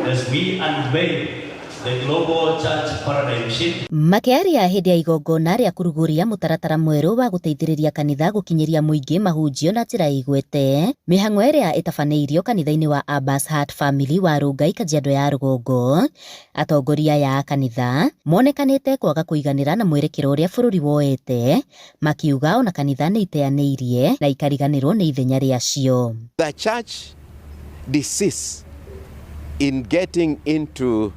as we unveil the global church paradigm shift. Makiaria hindi ya igongona ria kuruguria mutaratara mweru wa guteithiriria kanitha gukinyiria muingi mahunjio na njira igwete, mihang'o iria itabaneirio kanitha-ini wa Abbas Heart Family wa Rungai Kajiado ya Rugongo, atongoria ya kanitha monekanite kwaga kuiganira na mwerekero uria bururi woete, makiuga ona kanitha ni iteaneirie na ikariganirwo ni ithenya riacio. The church desists in getting into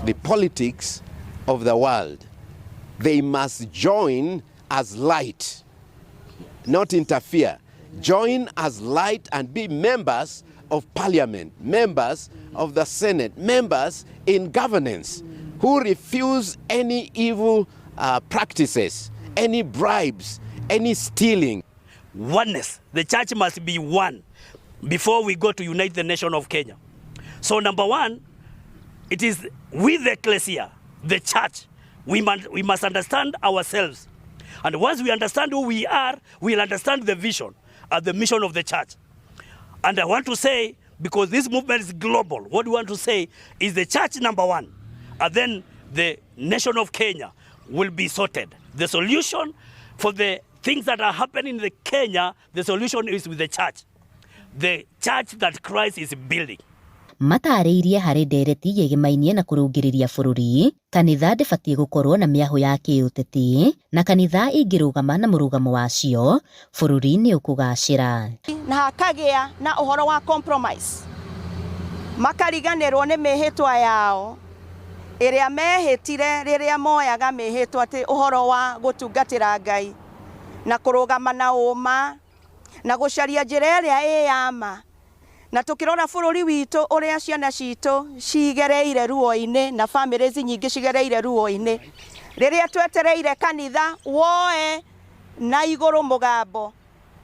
the politics of the world. They must join as light, not interfere. Join as light and be members of parliament, members of the Senate, members in governance who refuse any evil practices, any bribes, any stealing. Oneness. The church must be one before we go to unite the nation of Kenya. So number one, it is with the ecclesia, the church, we must understand ourselves. And once we understand who we are, we'll understand the vision and the mission of the church. And I want to say, because this movement is global, what we want to say is the church number one, and then the nation of Kenya will be sorted. The solution for the things that are happening in Kenya, the solution is with the church that Christ is building. Matariirie hari ndereti yegimainie na kurungiriria bururi, kanitha ndibatie gukorwo na miahu ya kiuteti, na kanitha ingirugama na murugamo wacio, bururi ni ukugacira. Na hakagia na uhoro wa compromise. Makariganirwo ni mihitwa yao, iria mehitire riria moyaga mihitwa ati uhoro wa gutungatira Ngai, na kurugama na uma, na gucaria njira iria iyama. Na tukirora bururi witu uria ciana citu cigereire ruo-ini na families nyingi cigereire ruo-ini, riria twetereire kanitha woe na iguru mugambo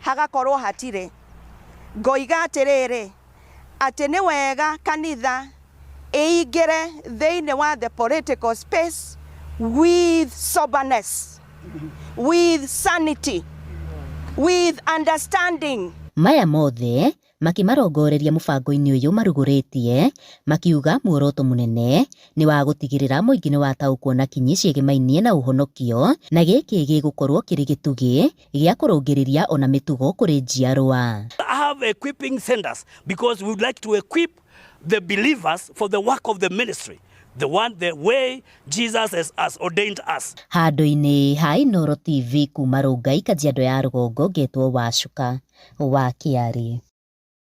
hagakorwo hatire. Ngoiga atiriri ati ni wega kanitha eigire thiini wa the political space with soberness, with sanity, with understanding. Maya mothe makimarongoreria mubango-ini uyu maruguritie, makiuga muoroto munene ni wa gutigirira muingi ni wataukwo na kinyi ciegimainie na uhonokio, na giki gigukorwo kiri gitugi gia kurungiriria ona mitugo kuri njiarwa. I have equipping centers because we would like to equip the believers for the work of the ministry, the way Jesus has ordained us. Handu-ini ha Inooro TV kuma Rungai Kajiado ya Rugongo, ngetwo Wacuka wa Kiari.